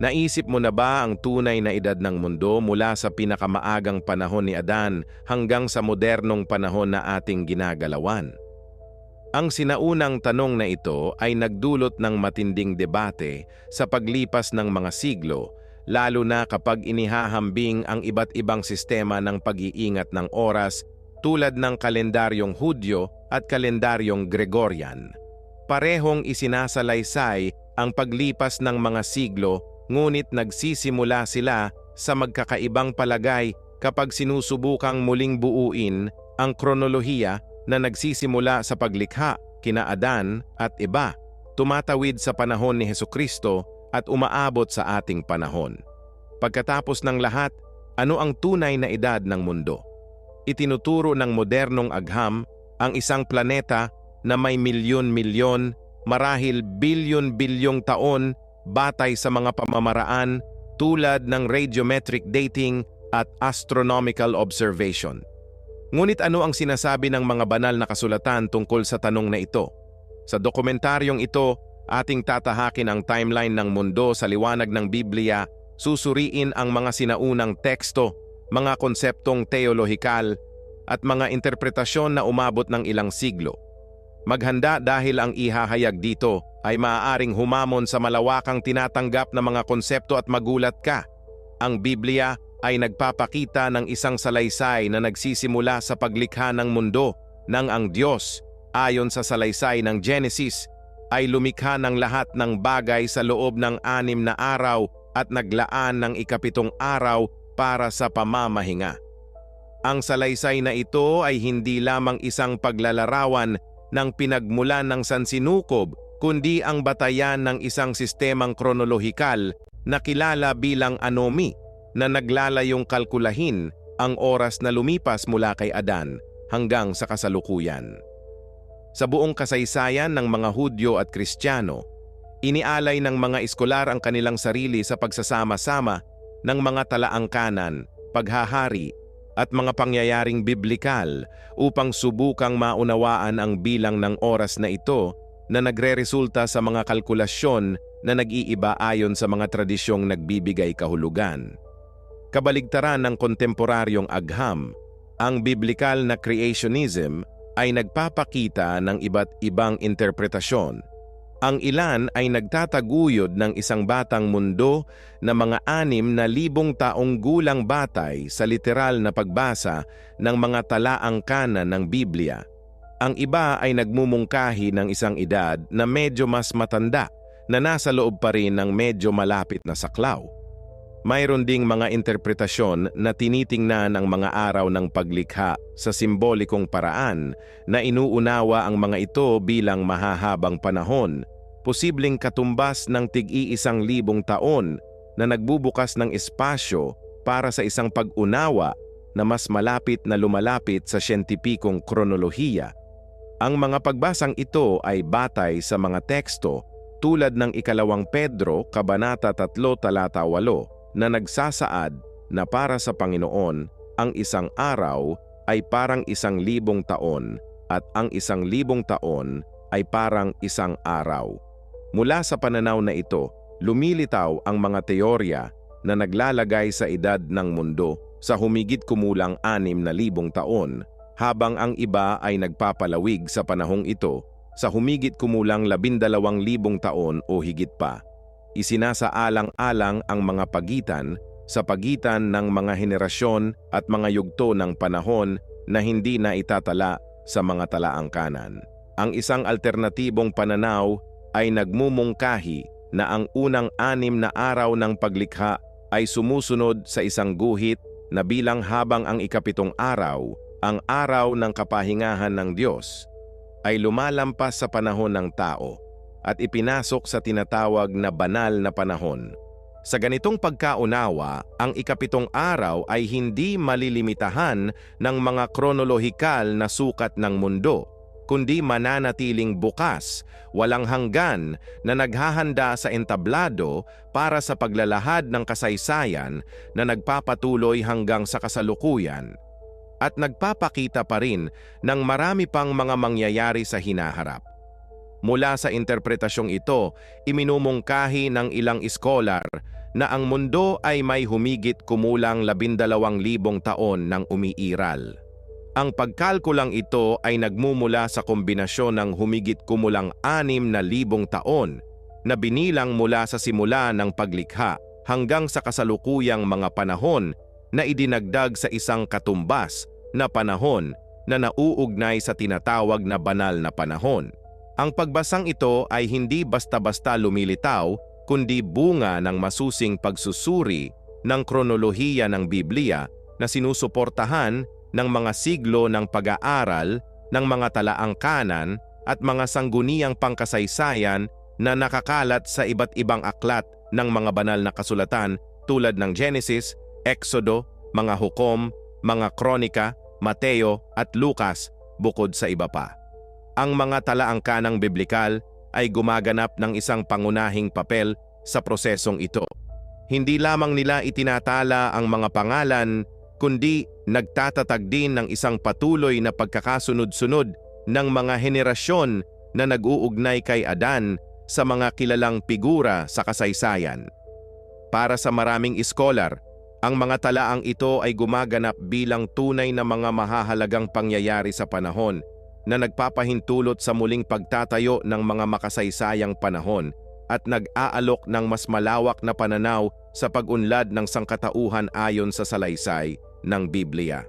Naisip mo na ba ang tunay na edad ng mundo mula sa pinakamaagang panahon ni Adan hanggang sa modernong panahon na ating ginagalawan? Ang sinaunang tanong na ito ay nagdulot ng matinding debate sa paglipas ng mga siglo, lalo na kapag inihahambing ang iba't ibang sistema ng pag-iingat ng oras tulad ng kalendaryong Hudyo at kalendaryong Gregorian. Parehong isinasalaysay ang paglipas ng mga siglo, ngunit nagsisimula sila sa magkakaibang palagay kapag sinusubukang muling buuin ang kronolohiya na nagsisimula sa paglikha kina Adan at iba, tumatawid sa panahon ni Hesukristo at umaabot sa ating panahon. Pagkatapos ng lahat, ano ang tunay na edad ng mundo? Itinuturo ng modernong agham ang isang planeta na may milyon-milyon, marahil bilyon-bilyong taon batay sa mga pamamaraan tulad ng radiometric dating at astronomical observation. Ngunit ano ang sinasabi ng mga banal na kasulatan tungkol sa tanong na ito? Sa dokumentaryong ito, ating tatahakin ang timeline ng mundo sa liwanag ng Biblia, susuriin ang mga sinaunang teksto, mga konseptong teolohikal, at mga interpretasyon na umabot ng ilang siglo. Maghanda dahil ang ihahayag dito ay maaaring humamon sa malawakang tinatanggap na mga konsepto at magulat ka. Ang Biblia ay nagpapakita ng isang salaysay na nagsisimula sa paglikha ng mundo nang ang Diyos, ayon sa salaysay ng Genesis, ay lumikha ng lahat ng bagay sa loob ng 6 na araw at naglaan ng ika-7 araw para sa pamamahinga. Ang salaysay na ito ay hindi lamang isang paglalarawan ng pinagmulan ng sansinukob, kundi ang batayan ng isang sistemang kronolohikal na kilala bilang anomy, na naglalayong kalkulahin ang oras na lumipas mula kay Adan hanggang sa kasalukuyan. Sa buong kasaysayan ng mga Hudyo at Kristiyano, inialay ng mga eskolar ang kanilang sarili sa pagsasama-sama ng mga talaangkanan, paghahari, at mga pangyayaring biblikal upang subukang maunawaan ang bilang ng oras na ito na nagreresulta sa mga kalkulasyon na nag-iiba ayon sa mga tradisyong nagbibigay kahulugan. Kabaligtaran ng kontemporaryong agham, ang biblikal na creationism ay nagpapakita ng iba't ibang interpretasyon. Ang ilan ay nagtataguyod ng isang batang mundo na mga 6,000 taong gulang batay sa literal na pagbasa ng mga talaangkanan ng Biblia. Ang iba ay nagmumungkahi ng isang edad na medyo mas matanda na nasa loob pa rin ng medyo malapit na saklaw. Mayroon ding mga interpretasyon na tinitingnan ang mga araw ng paglikha sa simbolikong paraan na inuunawa ang mga ito bilang mahahabang panahon, posibleng katumbas ng tig-1,000 taon na nagbubukas ng espasyo para sa isang pag-unawa na mas malapit na lumalapit sa siyentipikong kronolohiya. Ang mga pagbasang ito ay batay sa mga teksto tulad ng 2 Pedro, Kabanata 3, Talata 8, na nagsasaad na para sa Panginoon, ang isang araw ay parang 1,000 taon at ang 1,000 taon ay parang isang araw. Mula sa pananaw na ito, lumilitaw ang mga teorya na naglalagay sa edad ng mundo sa humigit kumulang 6,000 taon, habang ang iba ay nagpapalawig sa panahong ito sa humigit kumulang 12,000 taon o higit pa. Isinasaalang-alang ang mga pagitan sa pagitan ng mga henerasyon at mga yugto ng panahon na hindi na itatala sa mga talaangkanan. Ang isang alternatibong pananaw ay nagmumungkahi na ang unang 6 na araw ng paglikha ay sumusunod sa isang guhit na bilang habang ang ika-7 araw, ang araw ng kapahingahan ng Diyos, ay lumalampas sa panahon ng tao at ipinasok sa tinatawag na banal na panahon. Sa ganitong pagkaunawa, ang ika-7 araw ay hindi malilimitahan ng mga kronolohikal na sukat ng mundo, kundi mananatiling bukas, walang hanggan na naghahanda sa entablado para sa paglalahad ng kasaysayan na nagpapatuloy hanggang sa kasalukuyan at nagpapakita pa rin ng marami pang mga mangyayari sa hinaharap. Mula sa interpretasyong ito, iminumungkahi ng ilang iskolar na ang mundo ay may humigit kumulang 12,000 taon ng umiiral. Ang pagkalkulang ito ay nagmumula sa kombinasyon ng humigit kumulang 6,000 taon na binilang mula sa simula ng paglikha hanggang sa kasalukuyang mga panahon na idinagdag sa isang katumbas na panahon na nauugnay sa tinatawag na banal na panahon. Ang pagbasang ito ay hindi basta-basta lumilitaw, kundi bunga ng masusing pagsusuri ng kronolohiya ng Biblia na sinusuportahan ng mga siglo ng pag-aaral ng mga talaangkanan at mga sangguniang pangkasaysayan na nakakalat sa iba't ibang aklat ng mga banal na kasulatan tulad ng Genesis, Exodo, mga Hukom, mga Kronika, Mateo at Lucas, bukod sa iba pa. Ang mga talaangkanang biblikal ay gumaganap ng isang pangunahing papel sa prosesong ito. Hindi lamang nila itinatala ang mga pangalan, kundi nagtatatag din ng isang patuloy na pagkakasunod-sunod ng mga henerasyon na nag-uugnay kay Adan sa mga kilalang figura sa kasaysayan. Para sa maraming iskolar, ang mga talaang ito ay gumaganap bilang tunay na mga mahahalagang pangyayari sa panahon na nagpapahintulot sa muling pagtatayo ng mga makasaysayang panahon at nag-aalok ng mas malawak na pananaw sa pag-unlad ng sangkatauhan ayon sa salaysay ng Biblia.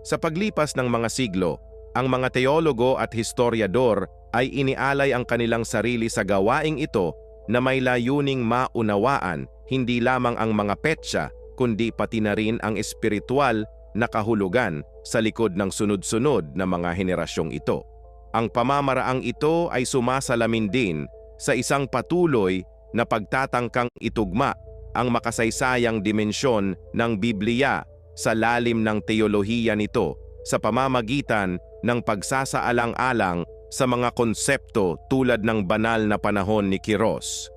Sa paglipas ng mga siglo, ang mga teologo at historiador ay inialay ang kanilang sarili sa gawaing ito na may layuning maunawaan hindi lamang ang mga petsa kundi pati na rin ang espiritual na kahulugan sa likod ng sunod-sunod na mga henerasyong ito. Ang pamamaraang ito ay sumasalamin din sa isang patuloy na pagtatangkang itugma ang makasaysayang dimensyon ng Biblia sa lalim ng teolohiya nito sa pamamagitan ng pagsasaalang-alang sa mga konsepto tulad ng banal na panahon ni Kairos.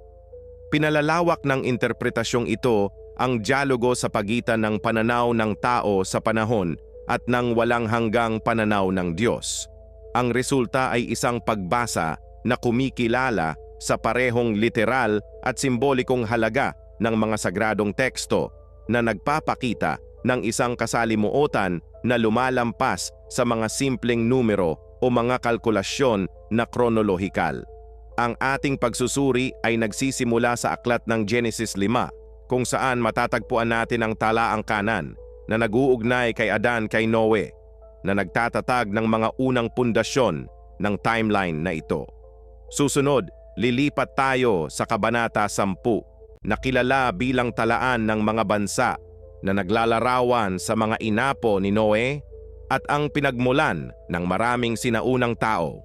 Pinalalawak ng interpretasyong ito ang dialogo sa pagitan ng pananaw ng tao sa panahon at ng walang hanggang pananaw ng Diyos. Ang resulta ay isang pagbasa na kumikilala sa parehong literal at simbolikong halaga ng mga sagradong teksto na nagpapakita ng isang kasalimuotan na lumalampas sa mga simpleng numero o mga kalkulasyon na kronolohikal. Ang ating pagsusuri ay nagsisimula sa aklat ng Genesis 5, kung saan matatagpuan natin ang talaangkanan na nag-uugnay kay Adan kay Noe, na nagtatatag ng mga unang pundasyon ng timeline na ito. Susunod, lilipat tayo sa Kabanata 10, na kilala bilang talaan ng mga bansa na naglalarawan sa mga inapo ni Noe at ang pinagmulan ng maraming sinaunang tao.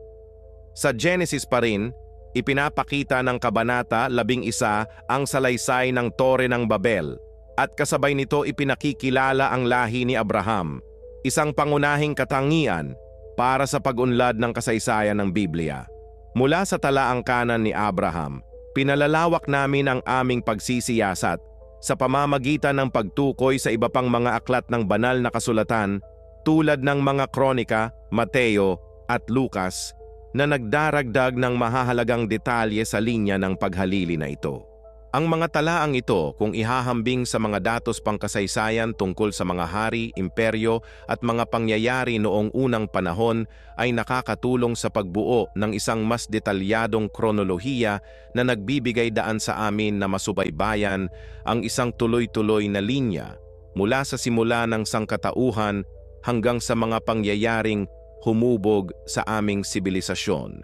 Sa Genesis pa rin, ipinapakita ng Kabanata 11 ang salaysay ng Tore ng Babel at kasabay nito ipinakikilala ang lahi ni Abraham, isang pangunahing katangian para sa pag-unlad ng kasaysayan ng Biblia. Mula sa talaangkanan ni Abraham, pinalalawak namin ang aming pagsisiyasat sa pamamagitan ng pagtukoy sa iba pang mga aklat ng banal na kasulatan tulad ng mga Kronika, Mateo at Lucas na nagdaragdag ng mahahalagang detalye sa linya ng paghalili na ito. Ang mga talaang ito, kung ihahambing sa mga datos pangkasaysayan tungkol sa mga hari, imperyo at mga pangyayari noong unang panahon, ay nakakatulong sa pagbuo ng isang mas detalyadong kronolohiya na nagbibigay daan sa amin na masubaybayan ang isang tuloy-tuloy na linya mula sa simula ng sangkatauhan hanggang sa mga pangyayaring humubog sa aming sibilisasyon.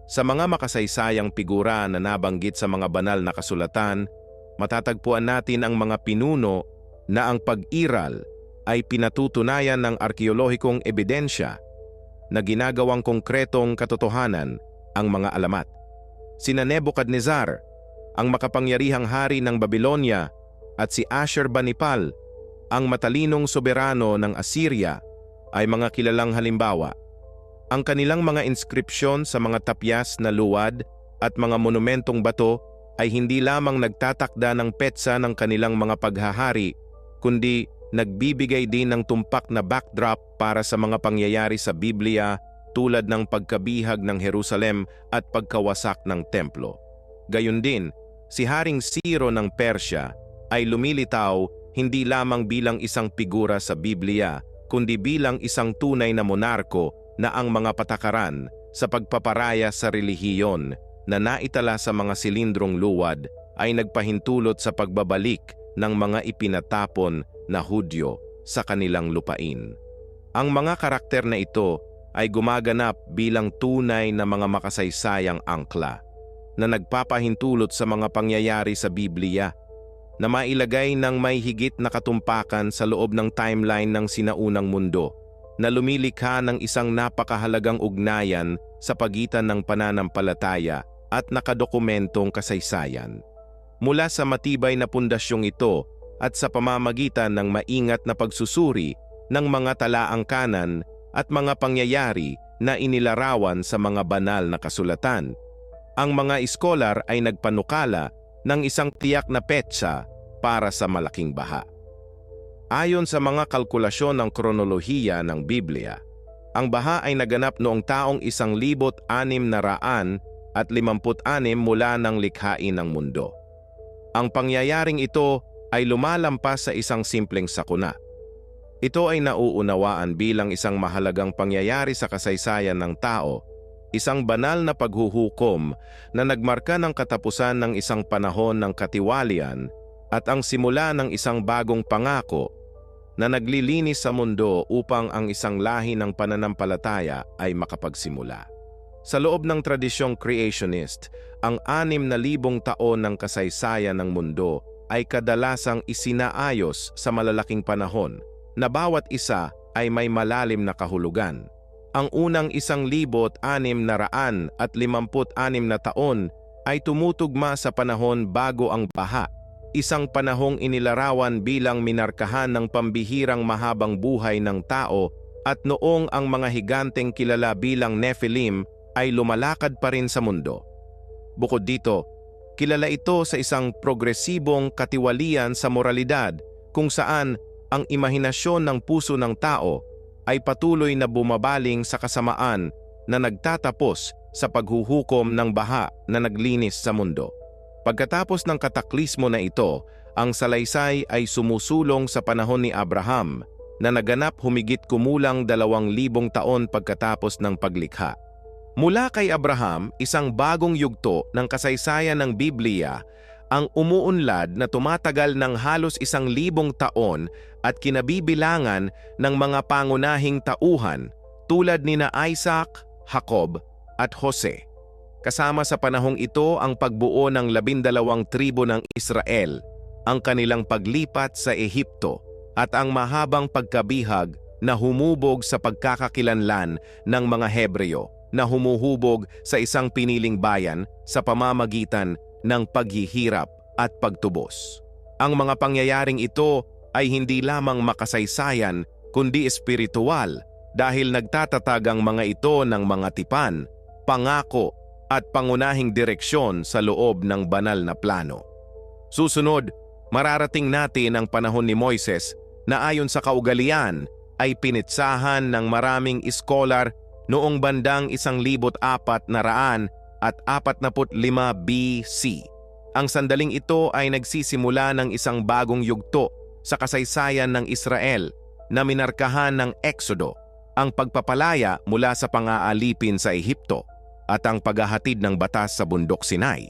Sa mga makasaysayang figura na nabanggit sa mga banal na kasulatan, matatagpuan natin ang mga pinuno na ang pag-iral ay pinatutunayan ng arkeolohikong ebidensya na ginagawang konkretong katotohanan ang mga alamat. Sina Nebuchadnezzar, ang makapangyarihang hari ng Babylonia, at si Ashurbanipal, ang matalinong soberano ng Assyria, ay mga kilalang halimbawa. Ang kanilang mga inskripsyon sa mga tapyas na luwad at mga monumentong bato ay hindi lamang nagtatakda ng petsa ng kanilang mga paghahari, kundi nagbibigay din ng tumpak na backdrop para sa mga pangyayari sa Biblia tulad ng pagkabihag ng Jerusalem at pagkawasak ng templo. Gayon din, si Haring Ciro ng Persya ay lumilitaw hindi lamang bilang isang figura sa Biblia, kundi bilang isang tunay na monarko na ang mga patakaran sa pagpaparaya sa relihiyon na naitala sa mga silindrong luwad ay nagpahintulot sa pagbabalik ng mga ipinatapon na Hudyo sa kanilang lupain. Ang mga karakter na ito ay gumaganap bilang tunay na mga makasaysayang angkla na nagpapahintulot sa mga pangyayari sa Biblia na mailagay ng may higit na katumpakan sa loob ng timeline ng sinaunang mundo na lumilikha ng isang napakahalagang ugnayan sa pagitan ng pananampalataya at nakadokumentong kasaysayan. Mula sa matibay na pundasyong ito at sa pamamagitan ng maingat na pagsusuri ng mga talaang kanan at mga pangyayari na inilarawan sa mga banal na kasulatan, ang mga iskolar ay nagpanukala ng isang tiyak na petsa para sa malaking baha. Ayon sa mga kalkulasyon ng kronolohiya ng Biblia, ang baha ay naganap noong taong 1656 mula ng likhain ng mundo. Ang pangyayaring ito ay lumalampas sa isang simpleng sakuna. Ito ay nauunawaan bilang isang mahalagang pangyayari sa kasaysayan ng tao, isang banal na paghuhukom na nagmarka ng katapusan ng isang panahon ng katiwalian at ang simula ng isang bagong pangako na naglilinis sa mundo upang ang isang lahi ng pananampalataya ay makapagsimula. Sa loob ng tradisyong creationist, ang 6,000 taon ng kasaysayan ng mundo ay kadalasang isinaayos sa malalaking panahon na bawat isa ay may malalim na kahulugan. Ang unang 1,656 na taon ay tumutugma sa panahon bago ang baha, isang panahong inilarawan bilang minarkahan ng pambihirang mahabang buhay ng tao at noong ang mga higanteng kilala bilang Nephilim ay lumalakad pa rin sa mundo. Bukod dito, kilala ito sa isang progresibong katiwalian sa moralidad kung saan ang imahinasyon ng puso ng tao ay patuloy na bumabaling sa kasamaan na nagtatapos sa paghuhukom ng baha na naglinis sa mundo. Pagkatapos ng kataklismo na ito, ang salaysay ay sumusulong sa panahon ni Abraham na naganap humigit kumulang 2,000 taon pagkatapos ng paglikha. Mula kay Abraham, isang bagong yugto ng kasaysayan ng Biblia ang umuunlad na tumatagal ng halos 1,000 taon at kinabibilangan ng mga pangunahing tauhan tulad nina Isaac, Jacob at Jose. Kasama sa panahong ito ang pagbuo ng 12 tribo ng Israel, ang kanilang paglipat sa Ehipto at ang mahabang pagkabihag na humubog sa pagkakakilanlan ng mga Hebreo na humuhubog sa isang piniling bayan sa pamamagitan ng paghihirap at pagtubos. Ang mga pangyayaring ito ay hindi lamang makasaysayan kundi espiritual dahil nagtatatag ang mga ito ng mga tipan, pangako at pangunahing direksyon sa loob ng banal na plano. Susunod, mararating natin ang panahon ni Moises na ayon sa kaugalian ay pinitsahan ng maraming iskolar noong bandang 1445 BC. Ang sandaling ito ay nagsisimula ng isang bagong yugto sa kasaysayan ng Israel na minarkahan ng Exodo, ang pagpapalaya mula sa pang-aalipin sa Ehipto at ang paghahatid ng batas sa bundok Sinai.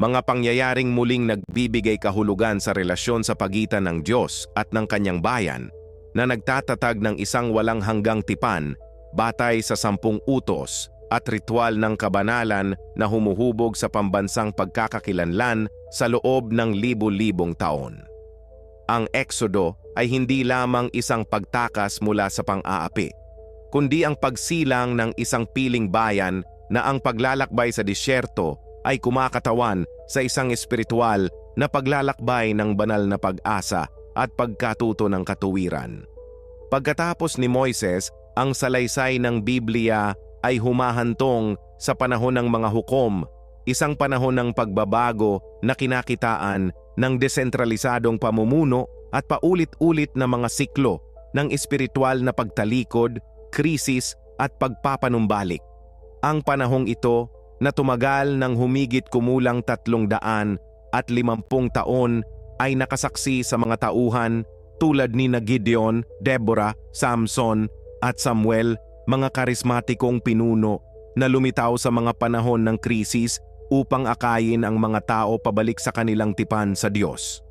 Mga pangyayaring muling nagbibigay kahulugan sa relasyon sa pagitan ng Diyos at ng kanyang bayan na nagtatatag ng isang walang hanggang tipan batay sa 10 utos at ritual ng kabanalan na humuhubog sa pambansang pagkakakilanlan sa loob ng libu-libong taon. Ang Exodo ay hindi lamang isang pagtakas mula sa pang-aapi, kundi ang pagsilang ng isang piling bayan na ang paglalakbay sa disyerto ay kumakatawan sa isang espiritual na paglalakbay ng banal na pag-asa at pagkatuto ng katuwiran. Pagkatapos ni Moises, ang salaysay ng Biblia ay humahantong sa panahon ng mga hukom, isang panahon ng pagbabago na kinakitaan ng desentralisadong pamumuno at paulit-ulit na mga siklo ng espiritual na pagtalikod, krisis at pagpapanumbalik. Ang panahong ito na tumagal ng humigit kumulang 300 at 50 taon ay nakasaksi sa mga tauhan tulad ni Gideon, Deborah, Samson at Samuel, mga karismatikong pinuno na lumitaw sa mga panahon ng krisis upang akayin ang mga tao pabalik sa kanilang tipan sa Diyos.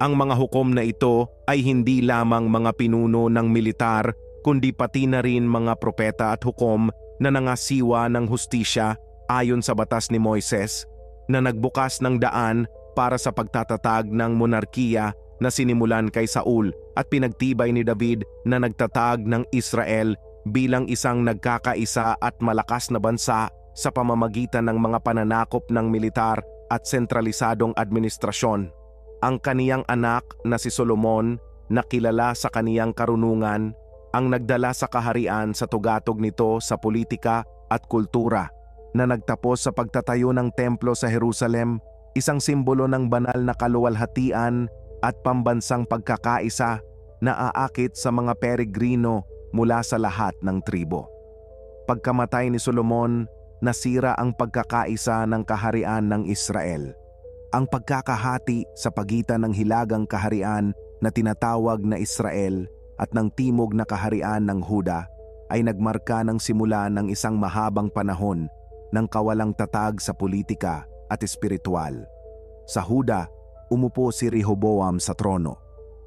Ang mga hukom na ito ay hindi lamang mga pinuno ng militar kundi pati na rin mga propeta at hukom na nangasiwa ng hustisya ayon sa batas ni Moises na nagbukas ng daan para sa pagtatatag ng monarkiya na sinimulan kay Saul at pinagtibay ni David na nagtatag ng Israel bilang isang nagkakaisa at malakas na bansa sa pamamagitan ng mga pananakop ng militar at sentralisadong administrasyon. Ang kaniyang anak na si Solomon na kilala sa kaniyang karunungan ang nagdala sa kaharian sa tugatog nito sa politika at kultura na nagtapos sa pagtatayo ng templo sa Jerusalem, isang simbolo ng banal na kaluwalhatian at pambansang pagkakaisa na aakit sa mga peregrino mula sa lahat ng tribo. Pagkamatay ni Solomon, nasira ang pagkakaisa ng kaharian ng Israel. Ang pagkakahati sa pagitan ng hilagang kaharian na tinatawag na Israel at ng timog na kaharian ng Huda ay nagmarka ng simula ng isang mahabang panahon ng kawalang tatag sa politika at espiritual. Sa Huda, umupo si Rehoboam sa trono.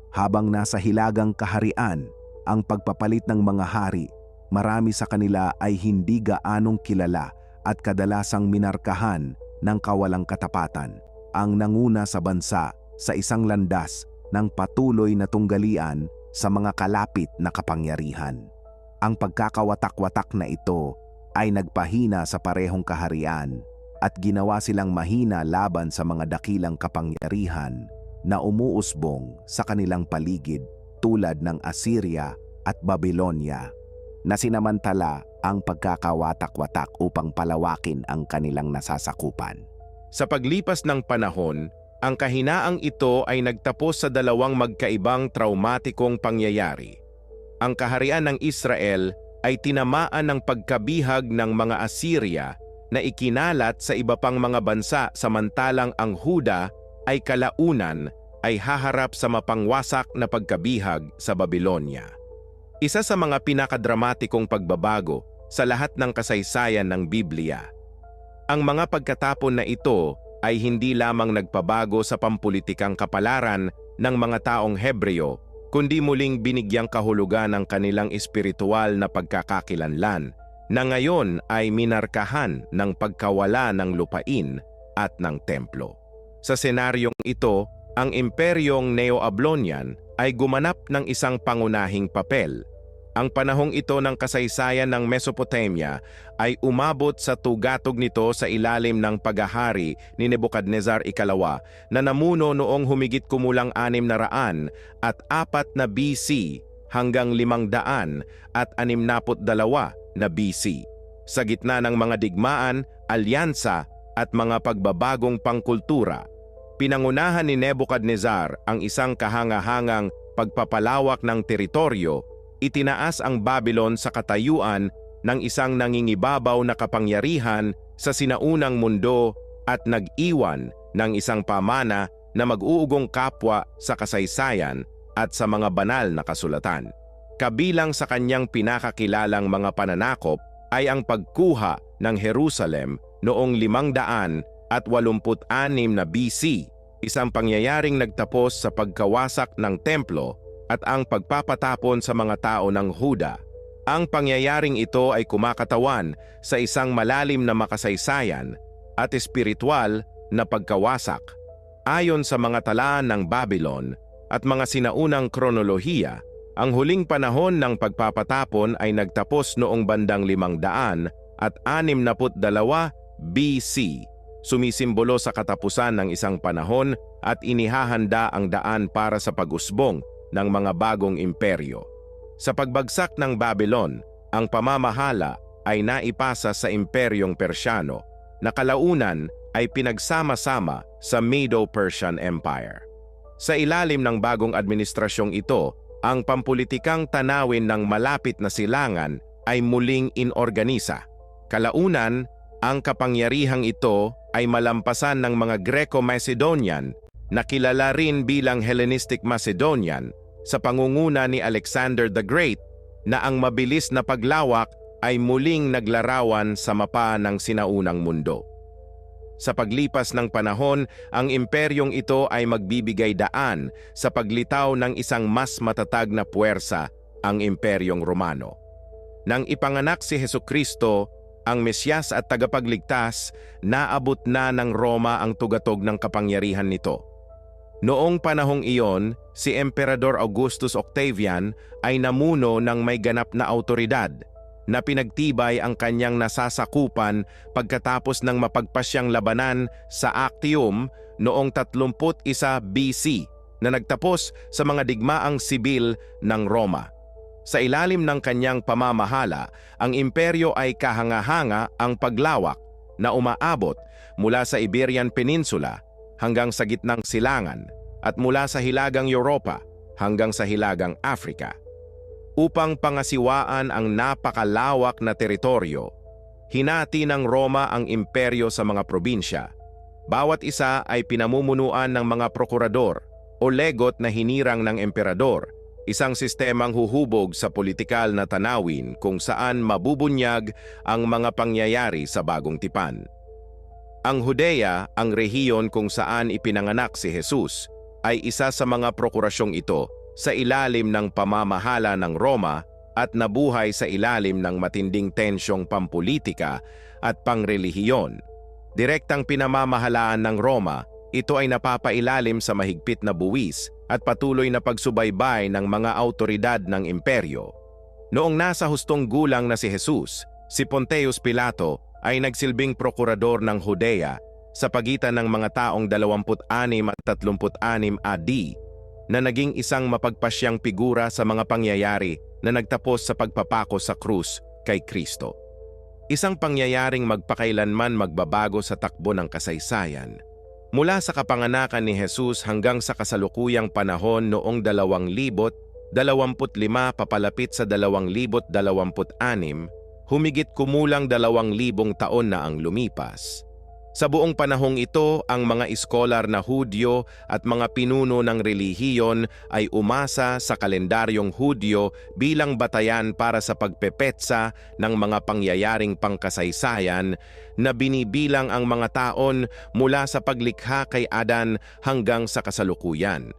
Habang nasa hilagang kaharian ang pagpapalit ng mga hari, marami sa kanila ay hindi gaanong kilala at kadalasang minarkahan ng kawalang katapatan. Ang nanguna sa bansa sa isang landas ng patuloy na tunggalian sa mga kalapit na kapangyarihan. Ang pagkakawatak-watak na ito ay nagpahina sa parehong kaharian at ginawa silang mahina laban sa mga dakilang kapangyarihan na umuusbong sa kanilang paligid tulad ng Assyria at Babylonia, na sinamantala ang pagkakawatak-watak upang palawakin ang kanilang nasasakupan. Sa paglipas ng panahon, ang kahinaang ito ay nagtapos sa dalawang magkaibang traumatikong pangyayari. Ang kaharian ng Israel ay tinamaan ng pagkabihag ng mga Assyria na ikinalat sa iba pang mga bansa, samantalang ang Huda ay kalaunan ay haharap sa mapangwasak na pagkabihag sa Babylonia. Isa sa mga pinakadramatikong pagbabago sa lahat ng kasaysayan ng Biblia. Ang mga pagkatapon na ito ay hindi lamang nagpabago sa pampulitikang kapalaran ng mga taong Hebreo, kundi muling binigyang kahulugan ang kanilang espiritual na pagkakakilanlan na ngayon ay minarkahan ng pagkawala ng lupain at ng templo. Sa senaryong ito, ang imperyong Neo-Ablonian ay gumanap ng isang pangunahing papel. Ang panahong ito ng kasaysayan ng Mesopotamia ay umabot sa tugatog nito sa ilalim ng paghahari ni Nebukadnezar Ikalawa na namuno noong humigit kumulang 600 at 4 na BC hanggang 500 at 62 na BC. Sa gitna ng mga digmaan, alyansa at mga pagbabagong pangkultura, pinangunahan ni Nebukadnezar ang isang kahangahangang pagpapalawak ng teritoryo. Itinaas ang Babylon sa katayuan ng isang nangingibabaw na kapangyarihan sa sinaunang mundo at nag-iwan ng isang pamana na mag-uugong kapwa sa kasaysayan at sa mga banal na kasulatan. Kabilang sa kanyang pinakakilalang mga pananakop ay ang pagkuha ng Jerusalem noong 586 na BC, isang pangyayaring nagtapos sa pagkawasak ng templo at ang pagpapatapon sa mga tao ng Huda. Ang pangyayaring ito ay kumakatawan sa isang malalim na makasaysayan at espiritual na pagkawasak. Ayon sa mga talaan ng Babylon at mga sinaunang kronolohiya, ang huling panahon ng pagpapatapon ay nagtapos noong bandang 562 BC, sumisimbolo sa katapusan ng isang panahon at inihahanda ang daan para sa pag-usbong ng mga bagong imperyo. Sa pagbagsak ng Babylon, ang pamamahala ay naipasa sa Imperyong Persyano na kalaunan ay pinagsama-sama sa Medo-Persian Empire. Sa ilalim ng bagong administrasyong ito, ang pampulitikang tanawin ng malapit na silangan ay muling inorganisa. Kalaunan, ang kapangyarihang ito ay malampasan ng mga Greco-Macedonian na kilala rin bilang Hellenistic Macedonian sa pangunguna ni Alexander the Great na ang mabilis na paglawak ay muling naglarawan sa mapa ng sinaunang mundo. Sa paglipas ng panahon, ang imperyong ito ay magbibigay daan sa paglitaw ng isang mas matatag na puwersa, ang Imperyong Romano. Nang ipanganak si Hesukristo, ang Mesyas at tagapagligtas, naabot na ng Roma ang tugatog ng kapangyarihan nito. Noong panahong iyon, si Emperador Augustus Octavian ay namuno ng may ganap na awtoridad na pinagtibay ang kanyang nasasakupan pagkatapos ng mapagpasyang labanan sa Actium noong 31 BC na nagtapos sa mga digmaang sibil ng Roma. Sa ilalim ng kanyang pamamahala, ang imperyo ay kahanga-hanga ang paglawak na umaabot mula sa Iberian Peninsula hanggang sa gitnang silangan at mula sa hilagang Europa hanggang sa hilagang Africa. Upang pangasiwaan ang napakalawak na teritoryo, hinati ng Roma ang imperyo sa mga probinsya. Bawat isa ay pinamumunuan ng mga prokurador o legot na hinirang ng emperador, isang sistemang huhubog sa politikal na tanawin kung saan mabubunyag ang mga pangyayari sa bagong tipan. Ang Judea, ang rehiyon kung saan ipinanganak si Jesus, ay isa sa mga prokurasyong ito sa ilalim ng pamamahala ng Roma at nabuhay sa ilalim ng matinding tensyong pampulitika at pangrelihiyon. Direktang pinamamahalaan ng Roma, ito ay napapailalim sa mahigpit na buwis at patuloy na pagsubaybay ng mga awtoridad ng imperyo. Noong nasa hustong gulang na si Jesus, si Pontius Pilato ay nagsilbing prokurador ng Judea sa pagitan ng mga taong 26 at 36 AD na naging isang mapagpasyang figura sa mga pangyayari na nagtapos sa pagpapako sa krus kay Kristo. Isang pangyayaring magpakailanman magbabago sa takbo ng kasaysayan. Mula sa kapanganakan ni Jesus hanggang sa kasalukuyang panahon noong 2025 papalapit sa 2026, humigit kumulang 2,000 taon na ang lumipas. Sa buong panahong ito, ang mga iskolar na Hudyo at mga pinuno ng relihiyon ay umasa sa kalendaryong Hudyo bilang batayan para sa pagpepetsa ng mga pangyayaring pangkasaysayan na binibilang ang mga taon mula sa paglikha kay Adan hanggang sa kasalukuyan.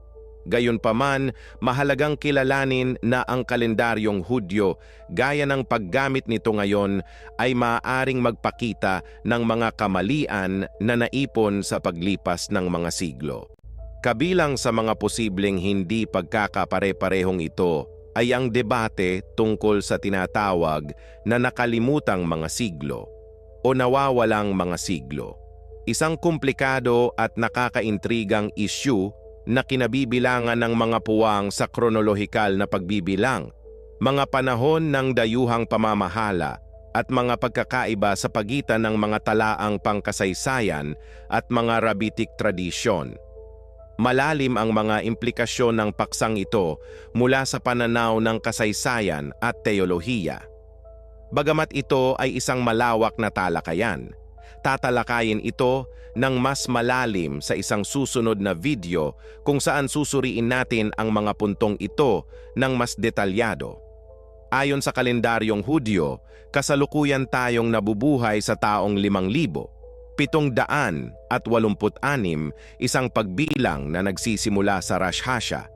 Gayunpaman, mahalagang kilalanin na ang kalendaryong Hudyo, gaya ng paggamit nito ngayon, ay maaaring magpakita ng mga kamalian na naipon sa paglipas ng mga siglo. Kabilang sa mga posibleng hindi pagkakapare-parehong ito ay ang debate tungkol sa tinatawag na nakalimutang mga siglo o nawawalang mga siglo. Isang komplikado at nakakaintrigang issue na kinabibilangan ng mga puwang sa kronolohikal na pagbibilang, mga panahon ng dayuhang pamamahala at mga pagkakaiba sa pagitan ng mga talaang pangkasaysayan at mga rabbitic tradisyon. Malalim ang mga implikasyon ng paksang ito mula sa pananaw ng kasaysayan at teolohiya. Bagamat ito ay isang malawak na talakayan, tatalakayin ito ng mas malalim sa isang susunod na video kung saan susuriin natin ang mga puntong ito ng mas detalyado. Ayon sa kalendaryong Hudyo, kasalukuyan tayong nabubuhay sa taong 5,786, isang pagbilang na nagsisimula sa Rosh Hashanah.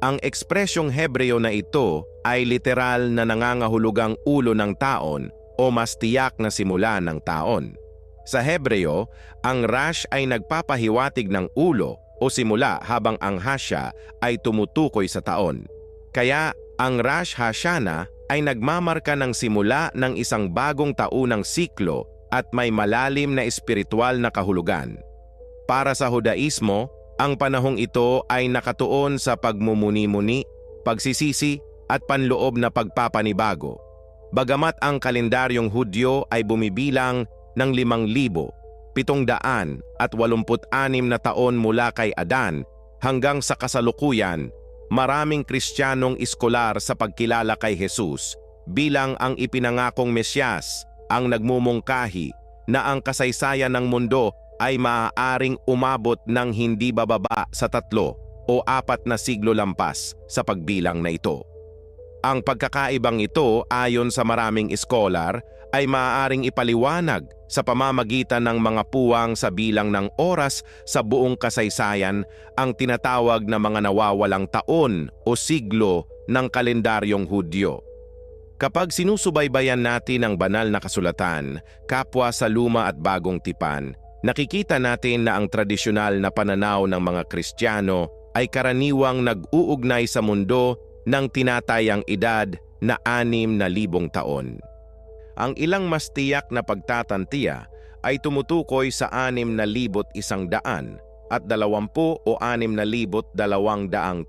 Ang ekspresyong Hebreo na ito ay literal na nangangahulugang ulo ng taon o mas tiyak na simula ng taon. Sa Hebreo, ang Rosh ay nagpapahiwatig ng ulo o simula habang ang Hasha ay tumutukoy sa taon. Kaya ang Rosh Hashanah ay nagmamarka ng simula ng isang bagong taunang siklo at may malalim na espiritual na kahulugan. Para sa Hudaismo, ang panahong ito ay nakatuon sa pagmumuni-muni, pagsisisi at panloob na pagpapanibago. Bagamat ang kalendaryong Hudyo ay bumibilang ng 5,786 na taon mula kay Adan hanggang sa kasalukuyan, maraming Kristiyanong iskolar sa pagkilala kay Jesus bilang ang ipinangakong Mesyas ang nagmumungkahi na ang kasaysayan ng mundo ay maaaring umabot ng hindi bababa sa 3 o 4 na siglo lampas sa pagbilang na ito. Ang pagkakaibang ito ayon sa maraming iskolar ay maaaring ipaliwanag sa pamamagitan ng mga puwang sa bilang ng oras sa buong kasaysayan, ang tinatawag na mga nawawalang taon o siglo ng kalendaryong Hudyo. Kapag sinusubaybayan natin ang banal na kasulatan, kapwa sa Luma at Bagong Tipan, nakikita natin na ang tradisyonal na pananaw ng mga Kristiyano ay karaniwang nag-uugnay sa mundo ng tinatayang edad na 6,000 taon. Ang ilang mas tiyak na pagtatantiya ay tumutukoy sa 6,100 at 20 o 6,200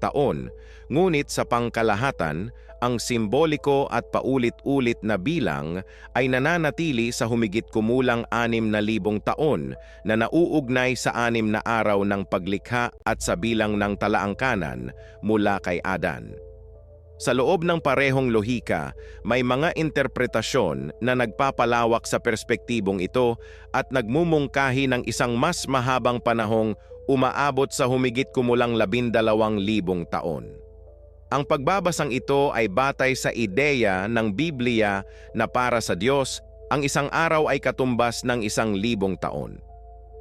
taon, ngunit sa pangkalahatan, ang simboliko at paulit-ulit na bilang ay nananatili sa humigit kumulang 6,000 taon na nauugnay sa 6 na araw ng paglikha at sa bilang ng talaang kanan mula kay Adan. Sa loob ng parehong lohika, may mga interpretasyon na nagpapalawak sa perspektibong ito at nagmumungkahi ng isang mas mahabang panahong umaabot sa humigit kumulang 12,000 taon. Ang pagbabasang ito ay batay sa ideya ng Biblia na para sa Diyos, ang isang araw ay katumbas ng 1,000 taon.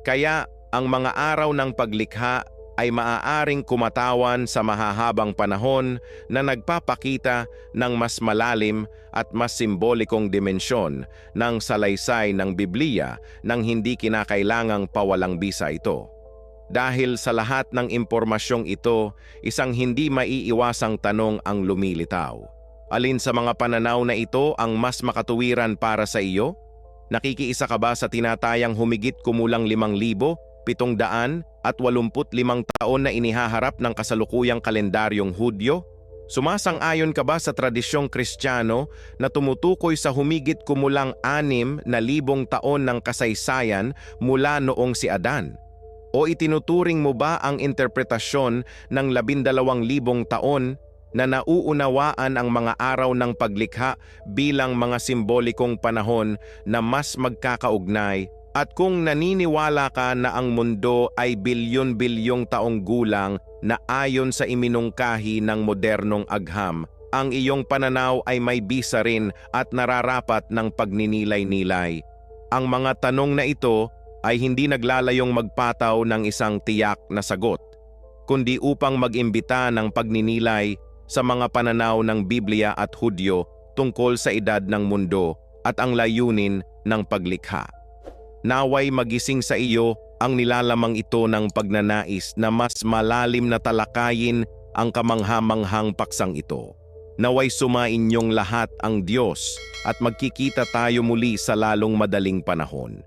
Kaya ang mga araw ng paglikha ay maaaring kumatawan sa mahahabang panahon na nagpapakita ng mas malalim at mas simbolikong dimensyon ng salaysay ng Biblia nang hindi kinakailangang pawalang bisa ito. Dahil sa lahat ng impormasyong ito, isang hindi maiiwasang tanong ang lumilitaw. Alin sa mga pananaw na ito ang mas makatuwiran para sa iyo? Nakikiisa ka ba sa tinatayang humigit kumulang 5,785 taon na inihaharap ng kasalukuyang kalendaryong Hudyo? Sumasang-ayon ka ba sa tradisyong Kristiyano na tumutukoy sa humigit kumulang 6,000 taon ng kasaysayan mula noong si Adan? O itinuturing mo ba ang interpretasyon ng 12,000 taon na nauunawaan ang mga araw ng paglikha bilang mga simbolikong panahon na mas magkakaugnay? At kung naniniwala ka na ang mundo ay bilyon-bilyong taong gulang na ayon sa iminungkahi ng modernong agham, ang iyong pananaw ay may bisa rin at nararapat ng pagninilay-nilay. Ang mga tanong na ito ay hindi naglalayong magpataw ng isang tiyak na sagot, kundi upang mag-imbita ng pagninilay sa mga pananaw ng Biblia at Hudyo tungkol sa edad ng mundo at ang layunin ng paglikha. Naway magising sa iyo ang nilalamang ito ng pagnanais na mas malalim na talakayin ang kamangha-manghang paksang ito. Naway sumain niyong lahat ang Diyos at magkikita tayo muli sa lalong madaling panahon.